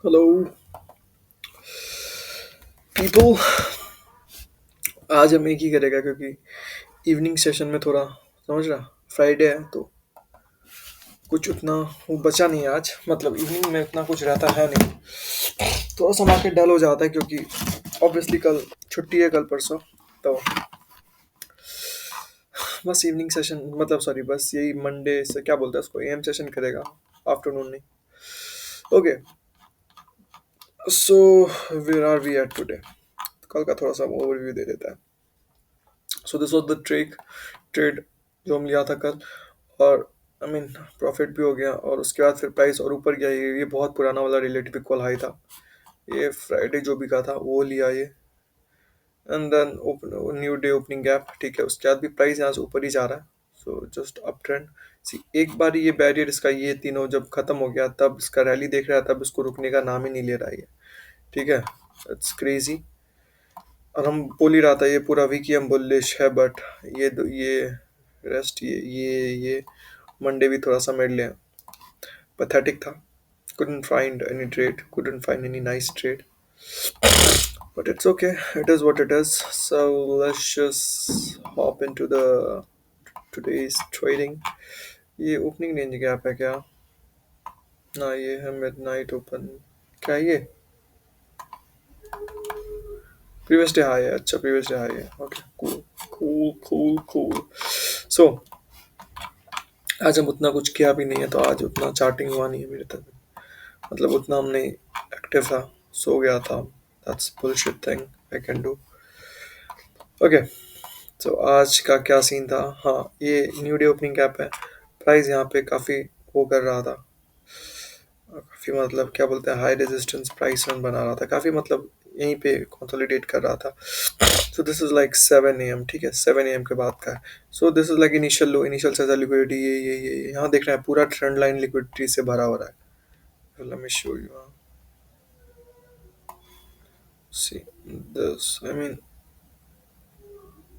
Hello people. आज हम एक ही करेगा क्योंकि इवनिंग सेशन में थोड़ा समझ रहा फ्राइडे है तो कुछ उतना वो बचा नहीं आज, मतलब इवनिंग में उतना कुछ रहता है नहीं। थोड़ा सा मार्केट डल हो जाता है क्योंकि ऑब्वियसली कल छुट्टी है, कल परसों। तो बस इवनिंग सेशन, मतलब सॉरी, बस यही मंडे से क्या बोलते हैं उसको, एम सेशन करेगा, आफ्टरनून नहीं। Okay, so where are we at today. कल का थोड़ा सा ओवरव्यू दे देता है। So this was the trade जो हम लिया था कल। और आई मीन प्रॉफिट भी हो गया और उसके बाद फिर प्राइस और ऊपर गया। ये बहुत पुराना वाला रिलेटिव इक्वल हाई था। ये फ्राइडे जो भी का था वो लिया ये। And then open new day opening gap, ठीक है। उसके बाद भी प्राइस यहाँ से ऊपर ही जा रहा है। So just up trend. See एक बार ये बैरियर इसका, ये तीनों जब खत्म हो गया तब इसका रैली देख रहा है, तब इसको रुकने का नाम ही नहीं ले रहा है ये। ठीक है, इट्स क्रेजी। और हम बोल ही रहा था ये पूरा वीक ही हम बुलिश है, बट ये रेस्ट, ये मंडे भी थोड़ा सा मेरे लिए pathetic था। couldn't find any trade, couldn't find any nice trade, but it's okay, it is what it is. So let's just hop into the today's trading. ये ओपनिंग रेंज गैप है क्या? ना, ये है मिडनाइट ओपन। क्या ये previous day high है? अच्छा, प्रीवियस डे हाई है। Okay, cool cool cool cool. So आज हम उतना कुछ किया भी नहीं है, तो आज उतना चार्टिंग हुआ नहीं है मेरे तक। मतलब उतना हमने एक्टिव था, सो गया था। That's bullshit thing I can do. Okay, तो आज का क्या सीन था? हाँ, ये न्यू डे ओपनिंग गैप है। प्राइस यहाँ पे काफ़ी वो कर रहा था, काफ़ी मतलब क्या बोलते हैं, हाई रेजिस्टेंस प्राइस रन बना रहा था काफ़ी, मतलब यहीं पे कंसोलिडेट कर रहा था। सो दिस इज लाइक 7 AM, ठीक है, 7 AM के बाद का है। So this is like initial low, initial से लिक्विडिटी ये यहाँ देख रहे हैं, पूरा ट्रेंड लाइन लिक्विडिटी से भरा हो रहा है। Let me show you. See this, I mean,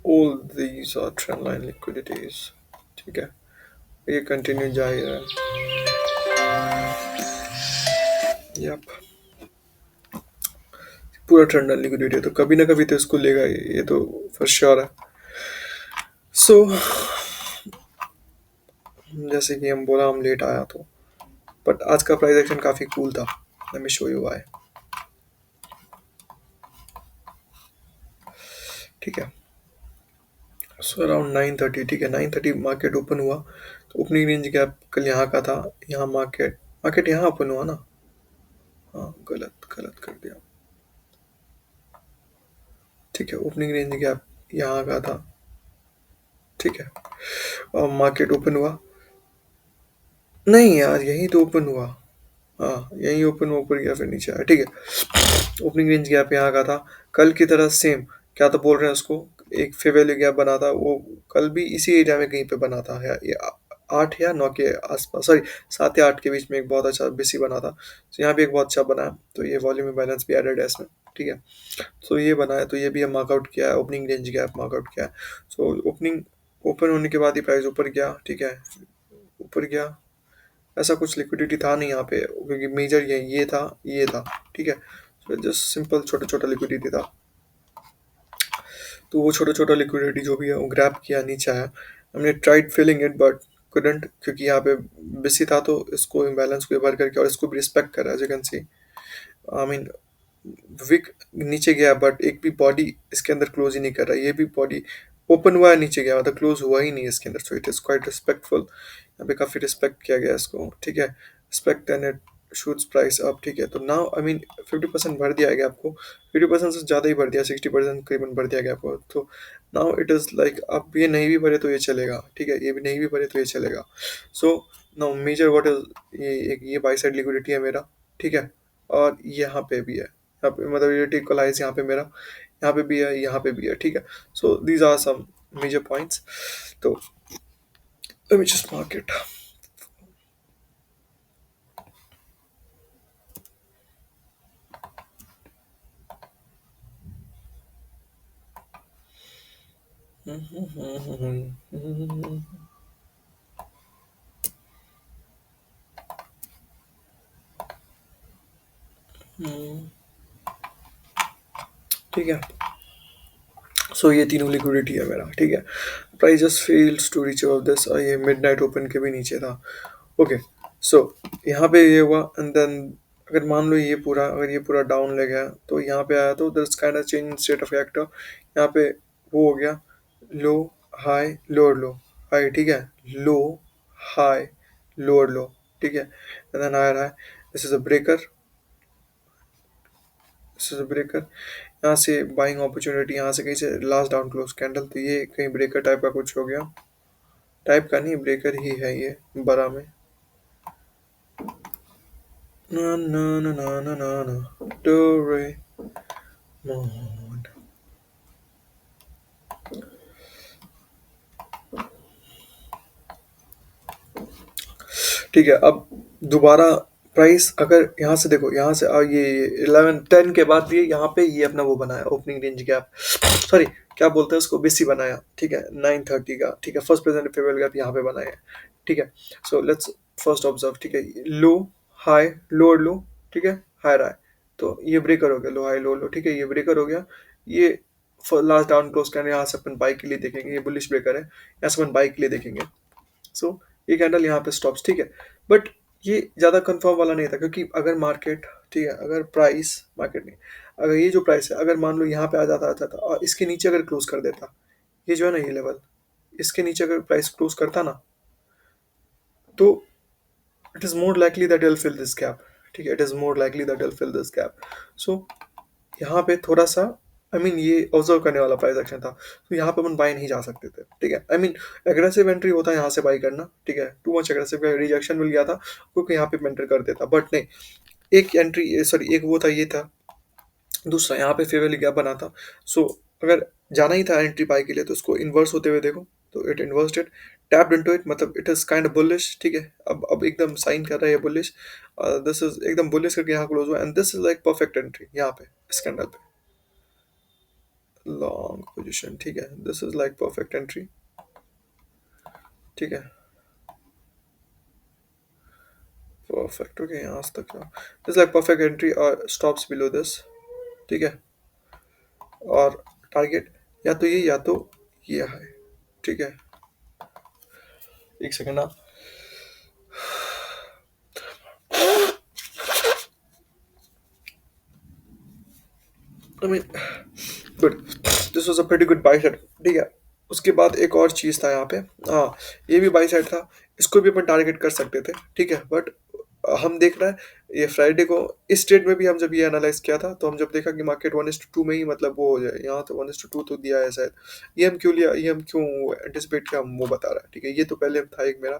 all these are trendline liquidities, ठीक है। ये कंटिन्यू जा ही रहा है। यप, पूरा ट्रेंड लिक्विडिटी है, तो कभी ना कभी तो इसको लेगा ये तो फॉर श्योर है। सो जैसे कि हम बोला, हम लेट आया तो, बट आज का प्राइस एक्शन काफी कूल था। Let me show you why. ठीक है, सो अराउंड 9:30, ठीक है, 9:30 मार्केट ओपन हुआ। तो ओपनिंग रेंज गैप कल यहाँ का था। यहाँ मार्केट मार्केट यहाँ ओपन हुआ ना? हाँ, गलत गलत कर दिया। ठीक है, ओपनिंग रेंज गैप यहाँ का था। ठीक है, और मार्केट ओपन हुआ। नहीं यार, यही तो ओपन हुआ। हाँ, यही ओपन हुआ, ऊपर गया फिर नीचे आया। ठीक है, ओपनिंग रेंज गैप यहाँ का था। कल की तरह सेम, क्या तो बोल रहे हैं उसको, एक फेयर वैल्यू गैप बना था वो। कल भी इसी एरिया में कहीं पे बना था, ये 8 या 9 के आसपास, सॉरी 7 या 8 के बीच में एक बहुत अच्छा बीसी बना था। तो यहाँ भी एक बहुत अच्छा बना है, तो ये वॉल्यूम बैलेंस भी एडेड है इसमें। ठीक है, तो ये बना है, तो ये भी हम मार्कआउट किया है, ओपनिंग रेंज गैप मार्कआउट किया है। सो ओपनिंग ओपन होने के बाद ही प्राइस ऊपर गया। ठीक है, ऊपर गया। ऐसा कुछ लिक्विडिटी था नहीं यहाँ पे, क्योंकि मेजर ये था, ये था। ठीक है, तो जस्ट सिंपल छोटा छोटा लिक्विडिटी था। तो वो छोटा छोटा लिक्विडिटी जो भी है वो ग्रैब किया, नीचे आया। हमने tried filling it but couldn't, क्योंकि यहाँ पे बिसी था, तो इसको इम्बैलेंस को बार करके और इसको भी रिस्पेक्ट कर रहा है, as you can see. I mean wick नीचे गया, बट एक भी बॉडी इसके अंदर क्लोज ही नहीं कर रहा है। ये भी बॉडी ओपन हुआ है, नीचे गया, मतलब क्लोज हुआ ही नहीं है इसके अंदर। So it is quite respectful, यहाँ पे काफ़ी रिस्पेक्ट किया गया इसको। ठीक है, respect and it shoots price up. ठीक है, तो नाउ आई मीन 50% भर दिया गया आपको, 50% से ज़्यादा ही भर दिया, 60% करीबन भर दिया गया आपको। तो नाउ इट इज़ लाइक, अब ये नहीं भी भरे तो ये चलेगा। ठीक है, ये भी नहीं भी भरे तो ये चलेगा। So now major what is, ये एक ये बाई साइड लिक्विडिटी है मेरा। ठीक है, और यहाँ पे भी है, यहाँ पे मतलब ये इक्वलाइज यहाँ पे मेरा, यहाँ पे भी है, यहाँ पे भी है। ठीक है, so these are some major points. तो let me just mark it. Hmm, ठीक है। सो ये तीनों लिक्विडिटी है मेरा, ठीक है। Price just fails to reach above this, और ये मिडनाइट ओपन के भी नीचे था। ओके, सो यहाँ पे ये हुआ, एंड देन अगर मान लो ये पूरा, अगर ये पूरा डाउन ले गया तो यहाँ पे आया, तो this kind of change in state of factor. यहाँ पे वो हो गया low, high, lower low, high, ठीक है। लो, हाई, लोअर लो, ठीक है, and then higher high. This is a breaker, this is a breaker. यहाँ से बाइंग अपॉर्चुनिटी, यहाँ से कहीं से लास्ट डाउन क्लोज कैंडल, तो ये कहीं ब्रेकर टाइप का कुछ हो गया। टाइप का नहीं, ब्रेकर ही है ये बड़ा में। ना ना ना ना ना ना ना, डोरेमोन। ठीक है, अब दोबारा प्राइस अगर यहाँ से देखो, यहाँ से ये 11-10 के बाद ये यहाँ पे ये अपना वो बनाया ओपनिंग रेंज गैप, सॉरी क्या बोलते हैं उसको, बीसी बनाया, ठीक है, 930 का, ठीक है। फर्स्ट प्रेजेंट फेवरल गैप यहाँ पे बनाया है, ठीक है। सो लेट्स फर्स्ट ऑब्जर्व, ठीक है। लो, हाई, लोअर लो, ठीक है, हायर हाई, तो ये ब्रेकर हो गया, लो हाई लो लो, ठीक है, ये ब्रेकर हो गया। ये लास्ट डाउन क्लोज करने, यहाँ से अपन बाई के लिए देखेंगे, ये बुलिश ब्रेकर है, यहाँ से अपन बाई के लिए देखेंगे। सो ये कैंडल यहाँ पे स्टॉप्स, ठीक है। बट ये ज़्यादा कंफर्म वाला नहीं था, क्योंकि अगर मार्केट, ठीक है, अगर प्राइस, मार्केट नहीं, अगर ये जो प्राइस है, अगर मान लो यहाँ पे आ जाता आता था और इसके नीचे अगर क्लोज कर देता, ये जो है ना ये लेवल, इसके नीचे अगर प्राइस क्लोज करता ना, तो it is more likely that will fill this gap, ठीक है, it is more likely that will fill this gap. So यहाँ पे थोड़ा सा, आई मीन ये ऑब्जर्व करने वाला प्राइस एक्शन था, तो यहाँ पे अपन बाय नहीं जा सकते थे, ठीक है। आई मीन एग्रेसिव एंट्री होता है यहाँ से बाई करना, ठीक है, टू मच एग्रेसिव, रिजेक्शन मिल गया था क्योंकि यहाँ पे एंटर कर देता, बट नहीं, एक एंट्री, सॉरी एक वो था, ये था, दूसरा यहाँ पे फेवरली गैप बना था। सो अगर जाना ही था एंट्री बाई के लिए, तो उसको इन्वर्स होते हुए देखो, तो it inversed it, tapped into it, मतलब it is kind of bullish, ठीक है। अब एकदम साइन कर रहा है ये बुलिश, दिस इज एकदम बुलिश करके यहाँ क्लोज हुआ, and this is like perfect entry यहाँ पे इस कैंडल पे, लॉन्ग पोजीशन, ठीक है, this is like perfect entry, ठीक है, परफेक्ट, ओके, यहाँ तक दिस लाइक परफेक्ट एंट्री और स्टॉप्स बिलो दिस, ठीक है। और टारगेट या तो ये, या तो ये है, ठीक है। एक सेकंड ना, आई mean good, this was a pretty good by side, ठीक है। उसके बाद एक और चीज़ था यहाँ पे, हाँ, ये भी बाई साइड था, इसको भी अपन टारगेट कर सकते थे, ठीक है। बट हम देख रहे हैं ये फ्राइडे को, इस ट्रेड में भी हम जब ये एनालाइज किया था, तो हम जब देखा कि मार्केट 1:2 में ही मतलब वो हो जाए, यहाँ तो 1:2 तो दिया है शायद, ये हम क्यों लिया, ये हम क्यों एंटिसिपेट किया, हम वो बता रहा है, ठीक है। ये तो पहले था एक मेरा,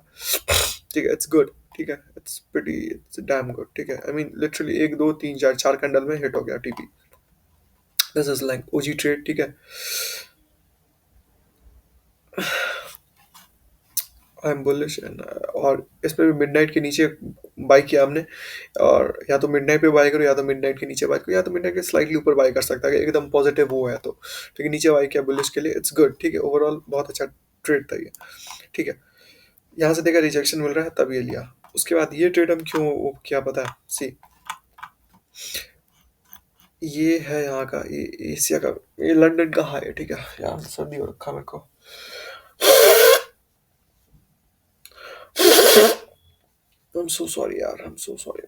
ठीक है, इट्स गुड, ठीक है, it's pretty, it's damn good, ठीक है। आई मीन लिटरली 1 2 3 4 कैंडल में हिट हो गया TP, this is like OG trade, ठीक है। आई एम बुलिश, एंड और इसमें भी मिडनाइट के नीचे बाई किया हमने, और या तो मिडनाइट पे बाई करो, या तो मिडनाइट के नीचे बाई करो, या तो मिडनाइट के स्लाइटली ऊपर बाई कर सकता है, एकदम पॉजिटिव वो है तो, ठीक है, नीचे बाई किया बुलिश के लिए, इट्स गुड, ठीक है। ओवरऑल बहुत अच्छा ट्रेड था ये, ठीक है। यहाँ से देखा रिजेक्शन मिल रहा है, तब ये लिया। उसके बाद ये ट्रेड हम क्यों वो क्या पता है, सी ये है यहाँ का, ये एशिया का, ये लंदन का हाई है, ठीक है। यार सर्दी हो रखा मेरे को, आई एम सो सॉरी यार, आई एम सो सॉरी,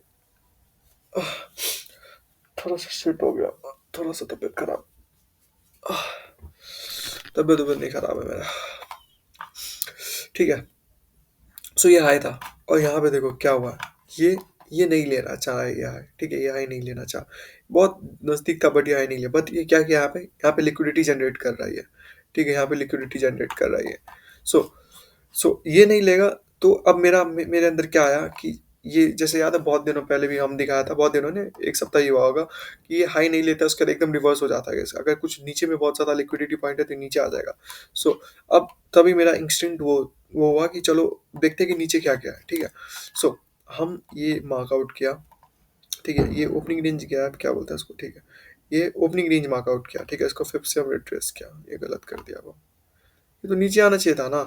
थोड़ा सा शिट हो गया, थोड़ा सा तबीयत खराब, तबीयत उबीयत नहीं खराब है मेरा, ठीक है। सो ये हाई था, और यहाँ पे देखो क्या हुआ, ये नहीं लेना चाह ये हाई, ठीक है, ये हाई नहीं लेना चाह, बहुत नजदीक था, बट ये हाई नहीं लिया, बट ये क्या किया यहाँ पे लिक्विडिटी जनरेट कर रहा है ये, ठीक है, यहाँ पे लिक्विडिटी जनरेट कर रहा है ये। सो ये नहीं लेगा, तो अब मेरे अंदर क्या आया कि ये, जैसे याद है बहुत दिनों पहले भी हम दिखाया था, बहुत दिनों ने, एक सप्ताह ही हुआ होगा, कि ये हाई नहीं लेता, उसका एकदम रिवर्स हो जाता है, अगर कुछ नीचे में बहुत ज़्यादा लिक्विडिटी पॉइंट है तो नीचे आ जाएगा। सो अब तभी मेरा इंस्टिंक्ट वो हुआ कि चलो देखते हैं कि नीचे क्या क्या है, ठीक है। सो हम ये मार्कआउट किया, ठीक है, ये ओपनिंग रेंज गया, क्या बोलते हैं उसको, ठीक है, ये ओपनिंग रेंज मार्कआउट किया, ठीक है, इसको फिफ्थ से हम रिट्रेस किया, ये गलत कर दिया वो, ये तो नीचे आना चाहिए था ना,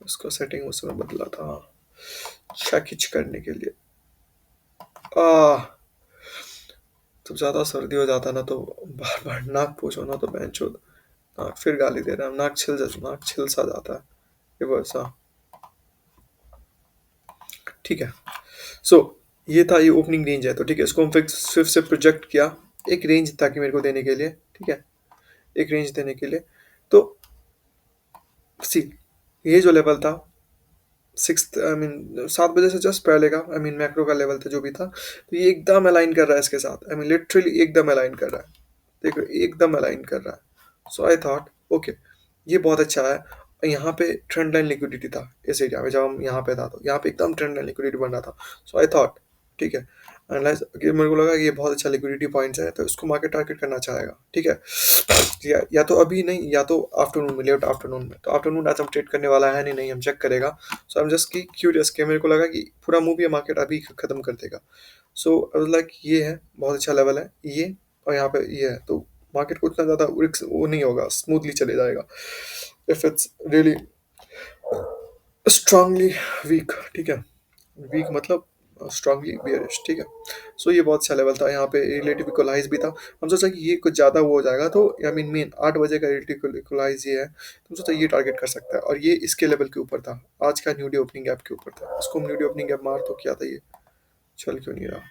उसका सेटिंग उस समय बदला था, हाँ, खिच करने के लिए, आह तो ज्यादा सर्दी हो जाता है ना तो बार बार नाक पूछो ना तो बेंचो नाक फिर गाली दे रहा है, नाक छिल सा जाता है रिवर्स। हाँ ठीक है। सो ये था, ये ओपनिंग रेंज है तो ठीक है, इसको हम फिर फिर से प्रोजेक्ट किया एक रेंज ताकि मेरे को देने के लिए, ठीक है, एक रेंज देने के लिए। तो सी ये जो लेवल था सिक्स, आई मीन 7 बजे से जस्ट पहले का, आई मीन मैक्रो का लेवल था जो भी था, तो ये एकदम अलाइन कर रहा है इसके साथ, आई मीन लिटरली एकदम अलाइन कर रहा है, देखो एकदम अलाइन कर रहा है। सो आई थॉट ओके ये बहुत अच्छा है। यहाँ पे ट्रेंड लाइन लिक्विडिटी था इस एरिया में, जब हम यहाँ पे था तो यहाँ पे एकदम ट्रेंड लाइन लिक्विडिटी बन रहा था। सो आई थॉट ठीक है, एनालाइज कि मेरे को लगा कि ये बहुत अच्छा लिक्विडिटी पॉइंट्स है तो इसको मार्केट टारगेट करना चाहेगा, ठीक है। या तो अभी नहीं या तो आफ्टरनून में, लेट आफ्टरनून में, तो आफ्टरनून आज हम ट्रेड करने वाला है नहीं, नहीं हम चेक करेगा। सो आई एम जस्ट की क्यूरियस कि मेरे को लगा कि पूरा मूव ये मार्केट अभी खत्म कर देगा। सो आई वाज लाइक ये है बहुत अच्छा लेवल है ये, और यहाँ पे ये है तो मार्केट को उतना ज़्यादा रिस्क वो नहीं होगा, स्मूथली चले जाएगा if it's really strongly weak, ठीक है, वीक मतलब स्ट्रांगली बियरिश, ठीक है। सो ये बहुत अच्छा लेवल था, यहाँ पे रिलेटिव इक्वलाइज भी था। हम सोचा कि ये कुछ ज़्यादा वो हो जाएगा तो आई मीन मेन 8 बजे का रिलेटिव इक्वलाइज ये है, तो हम सोचा ये टारगेट कर सकता है, और ये इसके लेवल के ऊपर था, आज का न्यू डे ओपनिंग गैप के ऊपर था, इसको हम न्यू डे ओपनिंग गैप मार तो क्या था, ये चल क्यों नहीं रहा।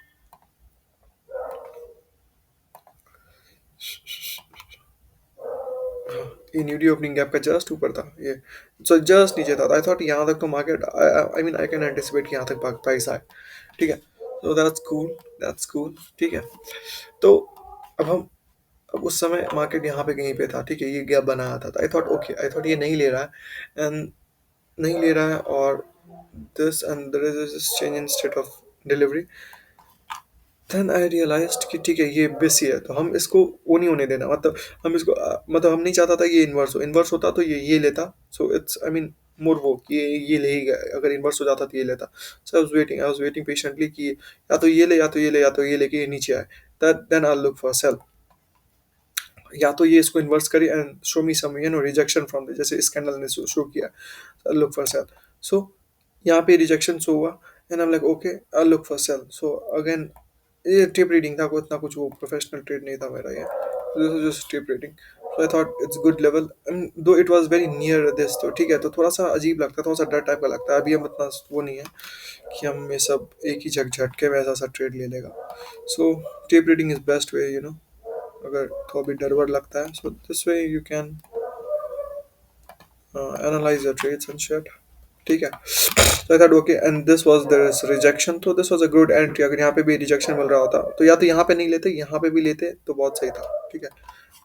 ये न्यू डे ओपनिंग गैप का जस्ट ऊपर था ये, सो जस्ट नीचे था। आई थॉट यहाँ तक तो market, I mean I can anticipate कि यहाँ तक प्राइस आए, ठीक है। So that's cool, that's cool, ठीक है। तो अब हम, अब उस समय मार्केट यहाँ पे कहीं पे था, ठीक है, ये गैप बनाया था, आई थॉट ओके, आई थॉट ये नहीं ले रहा है, एंड नहीं ले रहा है, और this and there is this change in state of delivery. Then I realized कि ठीक है ये बेसी है तो हम इसको वो नहीं होने देना, मतलब हम इसको मतलब हम नहीं चाहता था कि ये इन्वर्स हो, इन्वर्स होता तो ये लेता। सो इट्स आई मीन मोर वो कि ये ले ही गया, अगर इन्वर्स हो जाता तो ये लेता। सो आई वाज वेटिंग पेशेंटली कि या तो ये ले या तो ये ले या तो ये लेके ये नीचे आए, that then I look for sell, या तो ये इसको इन्वर्स करे and show me some rejection from the, जैसे इस कैंडल ने शो किया, I look for sell. So यहाँ पे रिजेक्शन शो हुआ and I am like okay I look for sell. So again ये टिप रीडिंग था, कोई इतना कुछ वो प्रोफेशनल ट्रेड नहीं था मेरा ये, this was just tip reading. So I thought it's good level and though it was very near this, तो ठीक है, तो थोड़ा सा अजीब लगता है, थोड़ा सा डर टाइप का लगता है। अभी हम इतना वो नहीं है कि हम ये सब एक ही झटके में ऐसा सा ट्रेड ले लेगा। So tip reading is best way, अगर थोड़ा भी डर वर लगता है, so this way you can analyze your trades and shit, ठीक है। तो I thought okay and this was there is rejection, तो this was a good entry. अगर यहाँ पे भी रिजेक्शन मिल रहा होता तो या तो यहाँ पे नहीं लेते, यहाँ पे भी लेते तो बहुत सही था, ठीक है।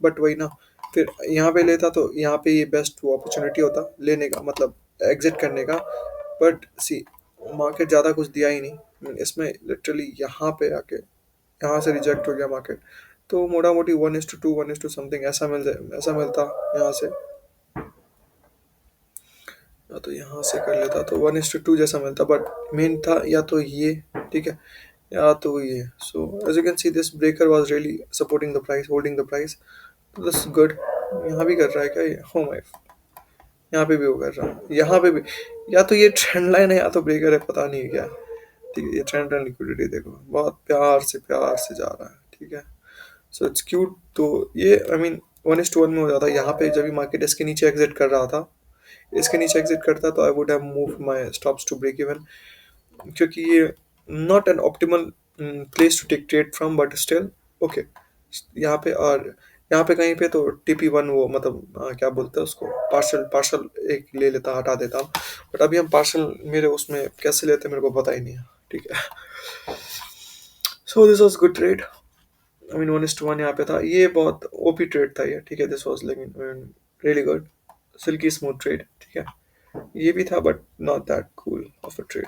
बट वही ना, फिर यहाँ पे लेता तो यहाँ पे ये बेस्ट वो अपॉर्चुनिटी होता लेने का, मतलब एग्जिट करने का। बट सी मार्केट ज़्यादा कुछ दिया ही नहीं इसमें, लिटरली यहाँ पे आके यहाँ से रिजेक्ट हो गया मार्केट, तो मोटा मोटी 1:2 1:2 समथिंग ऐसा ऐसा मिलता यहाँ से, या तो यहाँ से कर लेता तो 1:2 जैसा मिलता, बट मेन था या तो ये, ठीक है, या तो ये। So as you can see this breaker was really supporting the price, holding the price, तो दिस गुड। यहाँ भी कर रहा है क्या ये, हो माय, यहाँ पे भी वो कर रहा है, यहाँ पे भी, या तो ये ट्रेंड लाइन है या तो ब्रेकर है, पता नहीं क्या है। ठीक है, ये ट्रेंड लाइन लिक्विडिटी देखो बहुत प्यार से जा रहा है, ठीक है। सो इट्स क्यूट, तो ये आई मीन 1:1 में हो जाता है। यहाँ पे जब भी मार्केट इसके नीचे एग्जिट कर रहा था, इसके नीचे एग्जिट करता तो I would have move my stops to break even, क्योंकि ये not an optimal place to take trade from, but still okay. यहाँ पे और यहाँ पे कहीं पे तो TP1 वो मतलब क्या बोलते हैं उसको, पार्शल पार्शल एक ले लेता, हटा देता हूँ। बट अभी हम पार्शल मेरे उसमें कैसे लेते मेरे को पता ही नहीं है, ठीक है। So this was good trade, I mean 1:1 यहाँ पे था, ये बहुत ओपी ट्रेड था ये, ठीक है। This was like really good silkie smooth trade, ठीक है। ये भी था but not that cool of a trade,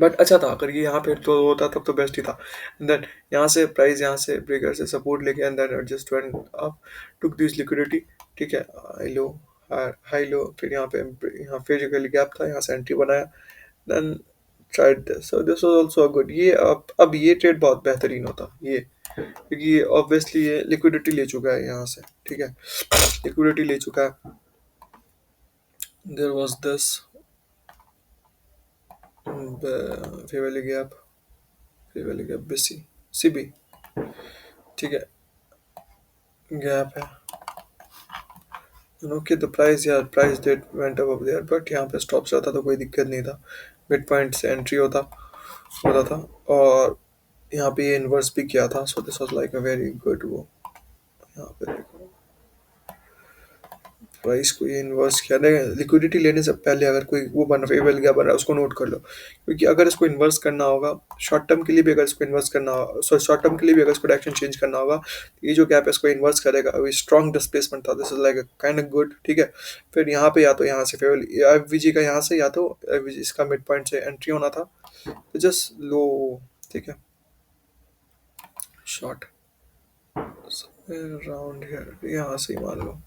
but अच्छा था। अगर ये यहाँ पे तो होता तब तो बेस्ट ही था। देन यहाँ से प्राइस, यहाँ से ब्रेकर से सपोर्ट लेके and then just went up, took this liquidity, ठीक है, हाई लो, हाई लो, फिर यहाँ पे यहाँ फिजिकली गैप था, यहाँ से एंट्री बनाया, then tried this, so this was also good. ये अब ये ट्रेड बहुत बेहतरीन होता ये, क्योंकि ये ऑब्वियसली ये लिक्विडिटी ले चुका है यहाँ से, ठीक है, लिक्विडिटी ले चुका है। There was this fairly gap, value gap BC CB, ठीक है, गैप है। ओके द प्राइस यार, price that went up there, but यहाँ पे स्टॉप रहता तो कोई दिक्कत नहीं था, मिड पॉइंट से एंट्री होता था। और यहाँ पे ये इन्वर्स भी किया था, सो this was like a very good वो। यहाँ पे देखो प्राइस को ये इन्वर्स किया, नहीं लिक्विडिटी लेने से पहले अगर कोई वो बना फेवरेबल गैप बन रहा है उसको नोट कर लो, क्योंकि अगर इसको इन्वर्स करना होगा शॉर्ट टर्म के लिए भी, अगर इसको इन्वर्स करना होगा, सो शॉर्ट टर्म के लिए भी अगर इसको डायरेक्शन चेंज करना होगा तो ये जो गैप है इसको इन्वर्स करेगा। अभी स्ट्रॉन्ग डिस्प्लेसमेंट था, this is like kind of good, ठीक है। फिर यहाँ पे या तो यहाँ से फेवरेबल एफवीजी का यहाँ से, या तो एफवीजी इसका मिड पॉइंट से एंट्री होना था, तो जस्ट लो, ठीक है, शॉर्ट अराउंड हियर, यहाँ से ही मान लो,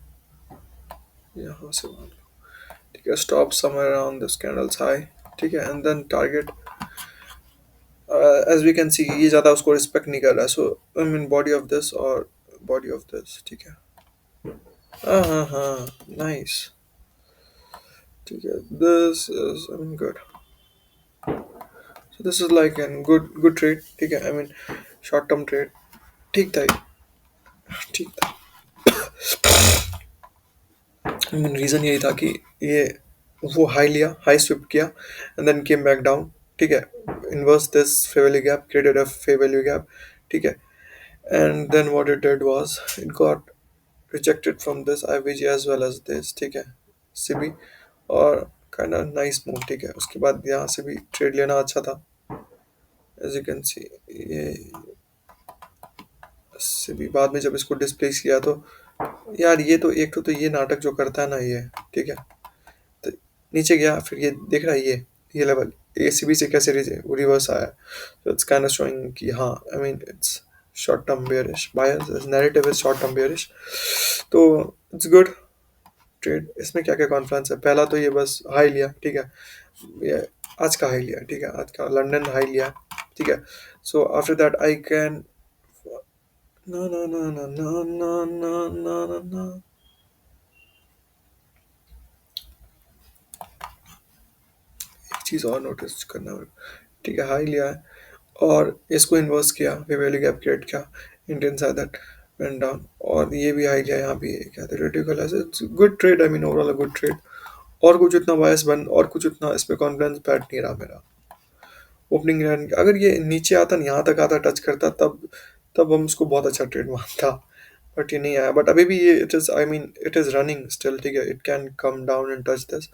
यहाँ से मान लो, ठीक है, stop somewhere around this candles high, ठीक है, and then target as we can see ये ज़्यादा उसको रिस्पेक्ट नहीं कर रहा है, so I mean body of this और बॉडी ऑफ दिस, ठीक है। हाँ हाँ हाँ, नाइस, ठीक है, this is I mean good, so this is like an good good trade, ठीक है, I mean short term trade, ठीक था ये, ठीक था। आई मीन रीज़न यही था कि ये वो हाई लिया, हाई स्विप किया and then came back down, ठीक है, inverse this fair value gap, created a fair value gap, ठीक है, and then what it did was it got rejected from this IVG as well as this, ठीक है, CB, और kind of nice move, ठीक है। उसके बाद यहाँ से भी ट्रेड लेना अच्छा था, as you can see ये CB बाद में जब इसको डिस्प्लेस किया तो यार ये तो एक तो ये नाटक जो करता है ना ये, ठीक है, तो नीचे गया फिर ये देख रहा है ये लेवल, ये सीबी से कैसे रिवर्स आया, तो इट्स काइंड ऑफ शोइंग कि हाँ आई mean it's short term bearish, buyers narrative is short term bearish, तो इट्स गुड ट्रेड। इसमें क्या क्या कॉन्फ्रेंस है, पहला तो ये बस हाई लिया, ठीक है, ये आज का हाई लिया, ठीक है, आज का लंदन हाई लिया, ठीक है, so after that I can ना ना ना ना ना ना ना ना ना ना एक चीज़ और नोटिस करना है, ठीक है, हाई लिया है और इसको इन्वर्स किया, वे वैल्यू गैप क्रिएट किया, Indian side that went down, और ये भी हाई लिया, यहाँ भी क्या था ridiculous, it's good trade, I mean overall a good trade. और कुछ उतना बायस बन और कुछ उतना इसमें कॉन्फिडेंस बैठ नहीं रहा मेरा ओपनिंग रन, अगर ये नीचे आता ना यहाँ तक आता टच करता तब तब हम इसको बहुत अच्छा ट्रेड मानता, बट ये नहीं आया, बट अभी भी ये it is I mean it is running still, ठीक है, it can come down and touch this,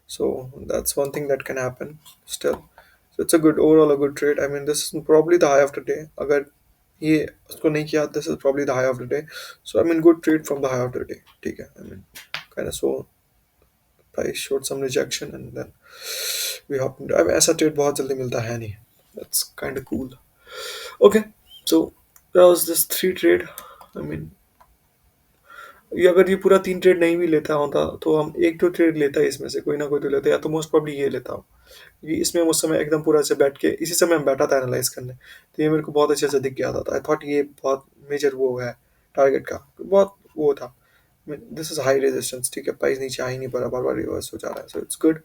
so that's one thing that can happen still, so it's a good overall a good trade, I mean this is probably the high of the day, अगर ये उसको नहीं किया this is probably the high of the day, so I mean good trade from the high of the day, ठीक है, I mean kind of so price showed some rejection and then we hopped into, I mean ऐसा trade बहुत जल्दी मिलता है नहीं, that's kind of cool, okay, so that was this three trade, I mean ये अगर ये पूरा तीन ट्रेड नहीं भी लेता होता तो हम एक दो ट्रेड लेता है इसमें से कोई ना कोई तो लेता, या तो मोस्ट प्रॉब्ली ये लेता हूँ, क्योंकि इसमें उस समय एकदम पूरा से बैठ के इसी समय मैं बैठा था एनालाइज करने, तो ये मेरे को बहुत अच्छे से दिख गया था, आई थॉट ये बहुत मेजर वो है टारगेट का, बहुत वो था, दिस इज हाई रेजिस्टेंस, ठीक है, प्राइस नीचे आ ही नहीं पा रहा, बार बार रिवर्स हो जा रहा है, सो इट्स गुड,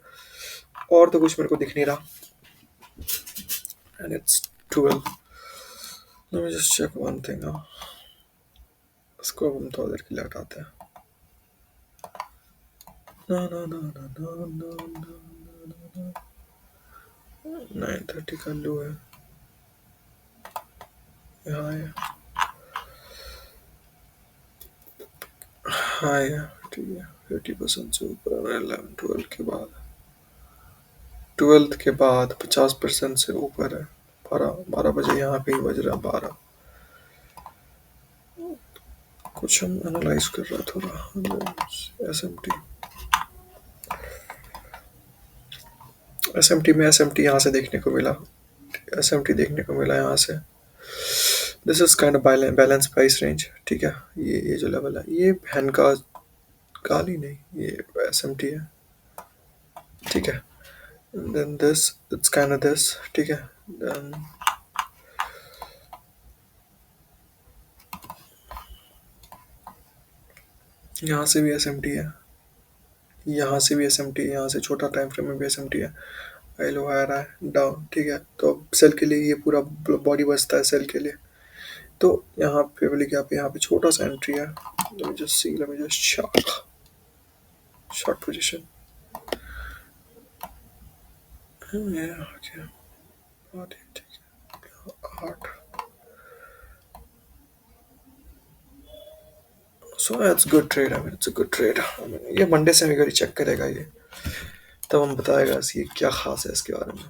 और तो कुछ मेरे को दिख नहीं रहा, and it's 12, let me just check one thing, इसको हम थोड़ा देर के लिए हटाते हैं, ना ना ना ना ना ना ना 9:30 का लो है, यहाँ है, हाँ है, ठीक है, 80% से ऊपर, 12 के बाद 50% से ऊपर है, 12 बजे यहाँ पे ही बज रहा, 12, कुछ हम एनालाइज कर रहा थोड़ा, एस एम टी में एस एम टी यहाँ से देखने को मिला, एस एम टी देखने को मिला यहाँ से, this is kind of balance price range, ठीक है, ये जो लेवल है ये बहन का गाली नहीं, ये एस एम टी है, ठीक है, then this it's kind of this, ठीक है, then यहाँ से भी एस एम टी है, यहाँ से भी एस एम टी है, यहाँ से छोटा टाइम फ्रेम में भी एस एम टी है, हाई लो आ रहा है डाउन, ठीक है, तो सेल के लिए ये पूरा बॉडी बचता है सेल के लिए। तो यहाँ पे बोले कि आप यहाँ पे छोटा सा एंट्री है, let me just see, let me just short position, yeah, okay, body, ठीक है, 8, so it's good trade, I mean it's a good trade, I mean ये मंडे से अगर चेक करेगा ये, तब हम बताएगा ये क्या खास है इसके बारे में।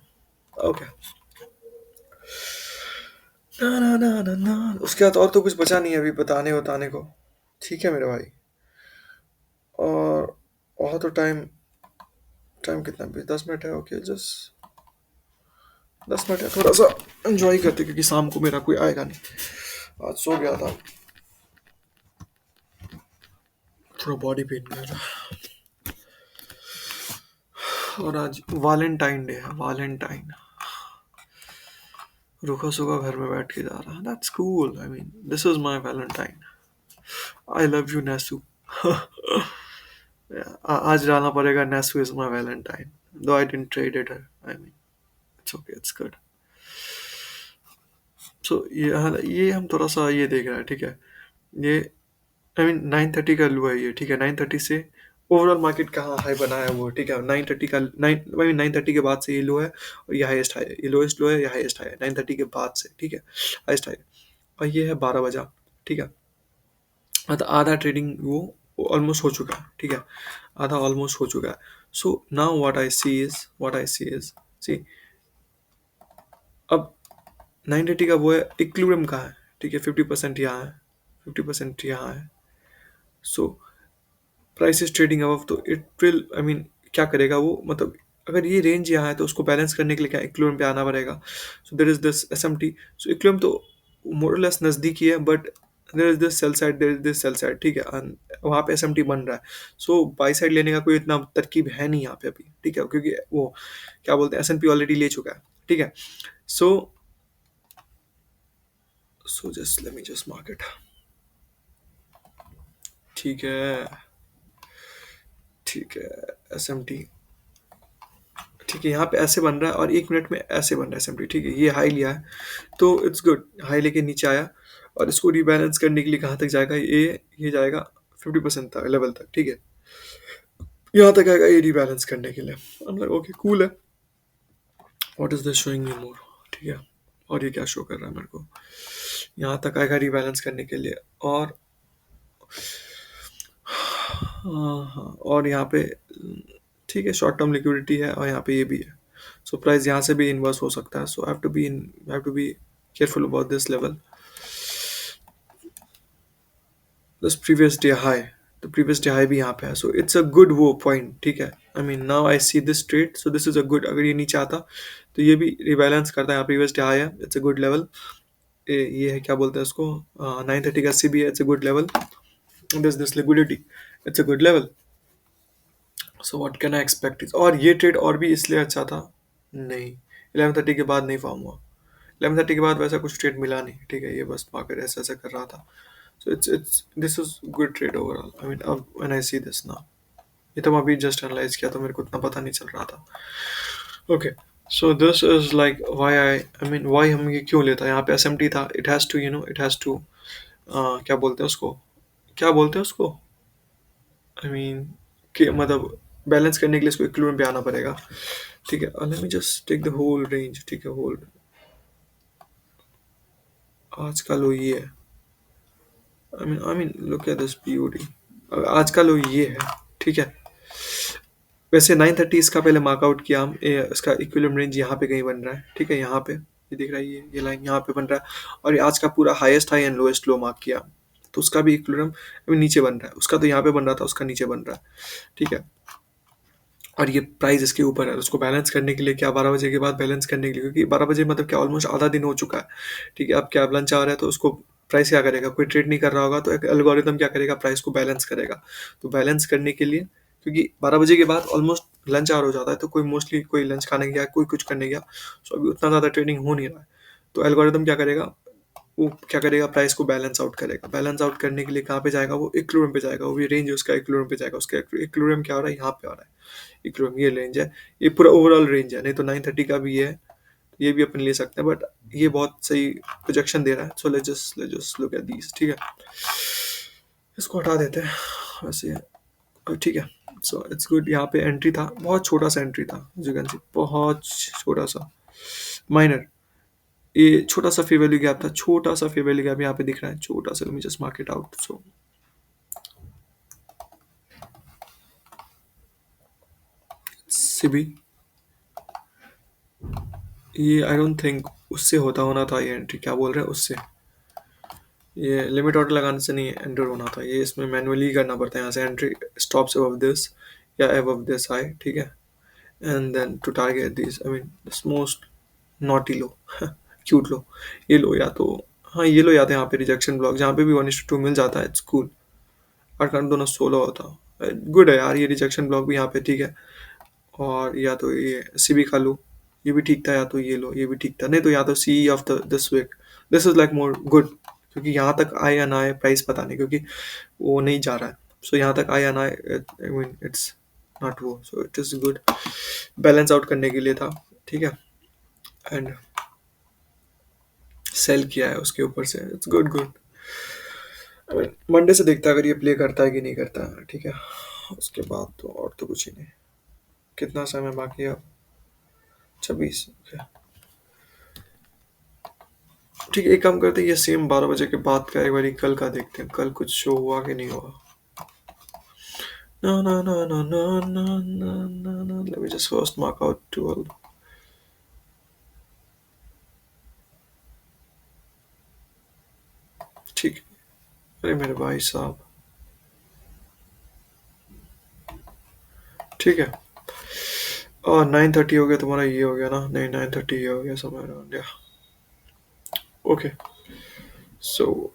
ओके, ना ना ना ना ना, उसके बाद और तो कुछ बचा नहीं है अभी बताने को। ठीक है मेरे भाई, और तो टाइम टाइम कितना भी 10 मिनट है, ओके, जस्ट 10 मिनट है, थोड़ा सा एंजॉय करते क्योंकि शाम को मेरा कोई आएगा नहीं, आज सो गया था, थोड़ा बॉडी पेन में था। और आज वैलेंटाइन डे है, वैलेंटाइन, रुका सुखा घर में बैठ के जा रहा, that's cool, I mean this is my valentine, I love you Nesu. आज डालना पड़ेगा, Nesu is my valentine, though I didn't trade it, I mean it's okay, it's good. So ये हम थोड़ा सा ये देख रहे हैं, ठीक है, ये आई मीन 9:30 का लो है ये, ठीक है, 9:30 से ओवरऑल मार्केट कहाँ हाई बना है वो, ठीक है, 9:30 का 9:30 के बाद से ये लो है, और ये हाईएस्ट हाई है, ये लोएस्ट लो है, ये हाईएस्ट हाई है 9:30 के बाद से, ठीक है, हाईएस्ट हाई, और ये है 12 बजा, ठीक है, मतलब आधा ट्रेडिंग वो ऑलमोस्ट हो चुका है, ठीक है, आधा ऑलमोस्ट हो चुका है। So now what I see is see, अब 9:30 का वो है इक्विलिब्रियम कहाँ है, ठीक है, 50% यहाँ है, 50% यहाँ है, so price is trading above, तो इट विल आई मीन क्या करेगा वो, मतलब अगर ये रेंज यहाँ है तो उसको बैलेंस करने के लिए क्या इक्विलिब्रियम पे आना पड़ेगा। So there is this SMT, so equilibrium तो मोरलेस नज़दीक ही है, but there is this sell side, there is this sell side, ठीक है, वहाँ पे एसएमटी बन रहा है। सो बाई साइड लेने का कोई इतना तरकीब है नहीं यहाँ पे अभी, ठीक है, क्योंकि वो क्या बोलते हैं एसएनपी ऑलरेडी ले चुका है, ठीक है। So so just let me just mark it, ठीक है, ठीक है, एसएमटी, ठीक है, यहाँ पे ऐसे बन रहा है और 1 मिनट में ऐसे बन रहा है सिंपली, ठीक है, ये हाई लिया है तो इट्स गुड, हाई लेके नीचे आया, और इसको रिबैलेंस करने के लिए कहाँ तक जाएगा, ये जाएगा 50% तक लेवल तक, ठीक है, यहाँ तक आएगा ये रिबैलेंस करने के लिए, हम लोग ओके कूल है, what is this showing me more, ठीक है, और ये क्या शो कर रहा है मेरे को, यहाँ तक आएगा रिबैलेंस करने के लिए, और हाँ, और यहाँ पे ठीक है शॉर्ट टर्म लिक्विडिटी है, और यहाँ पे ये भी है, सो प्राइस यहाँ से भी इन्वर्स हो सकता है, so have to be careful about this level, this previous day high, तो प्रीवियस डे हाई भी यहाँ पे है, सो इट्स अ गुड वो पॉइंट, ठीक है, I mean now I see this trade, so this is a good, अगर ये नीचे आता तो ये भी रिबैलेंस करता है, यहाँ प्रीवियस डे हाई है, इट्स अ गुड लेवल, ये है क्या बोलते हैं इसको, 9:30 का सी भी है, it's a good level, this liquidity, it's a good level, so what can I expect is, और ये ट्रेड और भी इसलिए अच्छा था, नहीं 11:30 के बाद नहीं फॉर्म हुआ, 11:30 के बाद वैसा कुछ ट्रेड मिला नहीं, ठीक है, ये बस मार्केट ऐसा ऐसा कर रहा था, so it's this is good trade overall, I mean अब व्हेन आई सी दिस ना, ये तो मैं अभी जस्ट एनालाइज किया तो मेरे को इतना पता नहीं चल रहा था, okay, so this is like why why हम ये क्यों लेता है, यहाँ पे एसएमटी था, it has to it has to क्या बोलते हैं उसको, क्या बोलते हैं उसको, आई मीन कि मतलब बैलेंस करने के लिए इसको इक्विलिब्रियम पे आना पड़ेगा, ठीक है, let me just take the whole range, ठीक है, होल्ड, आज का लो ये है, I mean look at this POD, आज का लो ये है, ठीक है, वैसे 9:30 इसका पहले मार्कआउट किया हम, इसका इक्विलिब्रियम रेंज यहाँ पे कहीं बन रहा है, ठीक है, यहाँ पे ये दिख रहा है, ये लाइन यहाँ पे बन रहा है, और ये आज का पूरा highest high and lowest low mark किया, तो उसका भी इक्विलिब्रियम नीचे बन रहा है, उसका तो यहाँ पे बन रहा था, उसका नीचे बन रहा है, ठीक है, और ये प्राइस इसके ऊपर है, उसको बैलेंस करने के लिए क्या 12 बजे के बाद बैलेंस करने के लिए, क्योंकि 12 बजे मतलब क्या ऑलमोस्ट आधा दिन हो चुका है, ठीक है, अब क्या लंच आ रहा है तो उसको प्राइस क्या करेगा, कोई ट्रेड नहीं कर रहा होगा तो एक एल्गोरिथम क्या करेगा, प्राइस को बैलेंस करेगा, तो बैलेंस करने के लिए क्योंकि 12 बजे के बाद ऑलमोस्ट लंच आवर हो जाता है, तो कोई मोस्टली कोई लंच खाने गया, कोई कुछ करने गया, सो अभी उतना ज़्यादा ट्रेडिंग हो नहीं रहा है, तो एल्गोरिथम क्या करेगा, वो क्या करेगा, प्राइस को बैलेंस आउट करेगा। बैलेंस आउट करने के लिए कहाँ पे जाएगा, वो इक्विलिब्रियम पे जाएगा। वो भी रेंज उसका इक्विलिब्रियम पे जाएगा। उसका इक्विलिब्रियम क्या हो रहा है, यहाँ पे आ रहा है इक्विलिब्रियम, ये रेंज है। ये पूरा ओवरऑल रेंज है, नहीं तो 930 का भी है, ये भी अपन ले सकते हैं, बट ये बहुत सही प्रोजेक्शन दे रहा है। So let's just look at these, ठीक है। इसको हटा देते हैं वैसे, ठीक है। So it's good. यहाँ पे एंट्री था, बहुत छोटा सा एंट्री था, जो कैन सी बहुत छोटा सा, माइनर। ये छोटा सा फेयर वैल्यू गैप था, छोटा सा फेयर वैल्यू गैप यहाँ पे दिख रहा है, छोटा सा। Let me just mark it out. So सिबी, ये आई डोंट थिंक उससे होता होना था ये एंट्री, क्या बोल रहे हैं उससे, ये लिमिट ऑर्डर लगाने से नहीं एंटर होना था, ये इसमें मैनुअली करना पड़ता है। यहाँ से एंट्री स्टॉप्स अबव दिस या अबव दिस हाई, ठीक है। And then to target this, I mean this most naughty low, cute low, ये लो या तो, हाँ ये लो या तो यहाँ पे रिजेक्शन ब्लॉक, जहाँ पे भी 1:2 मिल जाता है, इट्स कूल। और करंट दोनों 16 होता, गुड है यार। ये रिजेक्शन ब्लॉक भी यहाँ पे ठीक है। और या तो ये सी भी खा लो, ये भी ठीक था, या तो ये लो, ये भी ठीक था, नहीं तो या तो see of the this week, this is like more good, क्योंकि यहाँ तक आए या ना आए प्राइस पता नहीं, क्योंकि वो नहीं जा रहा है। सो यहाँ तक आए या ना आए, आई मीन इट्स नॉट वो, so it is good. Balance out करने के लिए था, ठीक है। एंड सेल किया है उसके ऊपर से, it's good good. I mean Monday से देखता है अगर ये प्ले करता है कि नहीं करता है, ठीक है। उसके बाद तो और तो कुछ ही नहीं। कितना समय बाकी है अब, 26, ठीक है। एक काम करते हैं, ये सेम 12 बजे के बाद का एक बार कल का देखते हैं, कल कुछ शो हुआ कि नहीं हुआ। ना ना ना ना ना ना ना ना ना, let me just first mark out 12। ठीक है। अरे मेरे भाई साहब, ठीक है। और 9:30 हो गया तुम्हारा, ये हो गया ना, नहीं 9:30 ये हो गया, समय अराउंड, या ओके। सो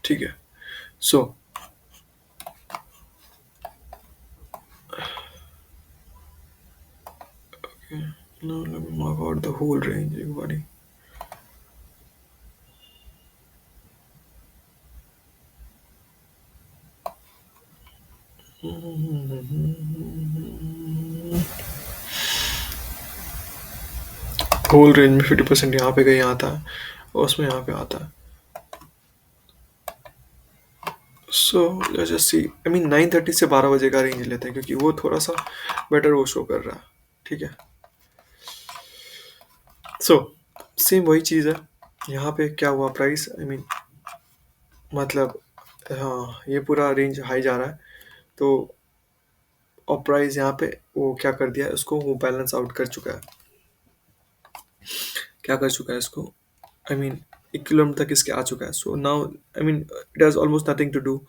ठीक है। सो now let me mark out the whole range एक बारी। होल रेंज में 50% यहाँ पे कहीं आता है, और उसमें यहाँ पे आता है। So let's just see, I mean 9:30 से 12 बजे का रेंज लेते हैं, क्योंकि वो थोड़ा सा बेटर वो शो कर रहा है, ठीक है। सो सेम वही चीज़ है। यहाँ पे क्या हुआ, प्राइस आई मीन मतलब, हाँ ये पूरा रेंज हाई जा रहा है, तो और प्राइस यहाँ पे वो क्या कर दिया है, उसको वो बैलेंस आउट कर चुका है। क्या कर चुका है इसको, आई मीन 1 किलोमीटर तक इसके आ चुका है। So now I mean it has almost nothing to do.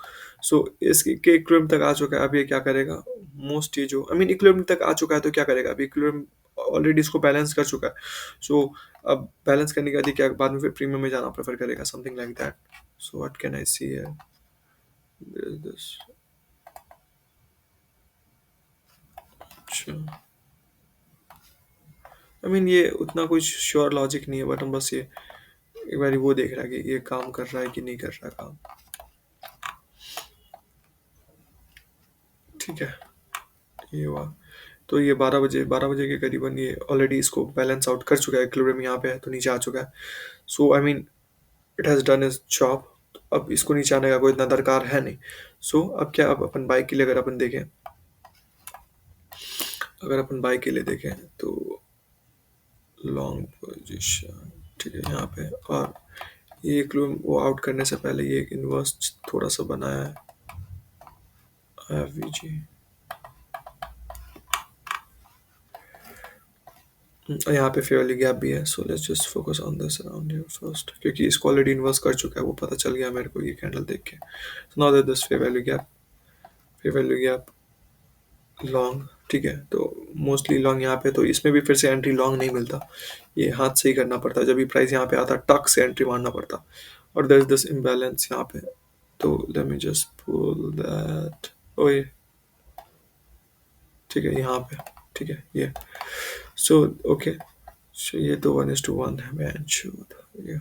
So इसके 1 किलोमीटर तक आ चुका है, अब ये क्या करेगा, मोस्ट ये जो आई मीन 1 किलोमीटर तक आ चुका है, तो क्या करेगा, अभी 1 किलोमीटर ऑलरेडी इसको बैलेंस कर चुका है। सो अब बैलेंस करने के बाद ये क्या बाद में फिर प्रीमियम में जाना प्रेफर करेगा, something like that. So what can I see here, this, अच्छा आई मीन ये उतना कुछ श्योर लॉजिक नहीं है, बट हम बस ये एक बार वो देख रहा है कि ये काम कर रहा है कि नहीं कर रहा काम, ठीक है। ये हुआ, तो ये 12 बजे के करीबन ये ऑलरेडी इसको बैलेंस आउट कर चुका है, इक्विलिब्रियम यहाँ पे है तो नीचे आ चुका है। So I mean it has done is job. अब इसको नीचे आने का कोई इतना दरकार है नहीं। सो अब क्या, अब अपन बाइक के लिए अगर अपन देखें, अगर अपन बाइक के लिए देखें तो लॉन्ग पोजीशन, ठीक है यहाँ पे। और ये वो आउट करने से पहले ये एक इन्वर्स थोड़ा सा बनाया है, एफवीजी। यहाँ पे फेयरली गैप भी है। So let's just focus on this around here first, क्योंकि इसको ऑलरेडी इन्वर्स कर चुका है, वो पता चल गया मेरे को ये कैंडल देख के। So now that this fair value gap long, ठीक है। तो मोस्टली लॉन्ग यहाँ पे, तो इसमें भी फिर से एंट्री लॉन्ग नहीं मिलता, ये हाथ से ही करना पड़ता, जब भी प्राइस यहाँ पे आता टक से एंट्री मारना पड़ता। और दर दिस इम्बैलेंस यहाँ पे, तो let me just pull that. ओए ठीक है यहाँ पे। ठीक है ये। So okay. सो ये तो 1:1 है, मैं ये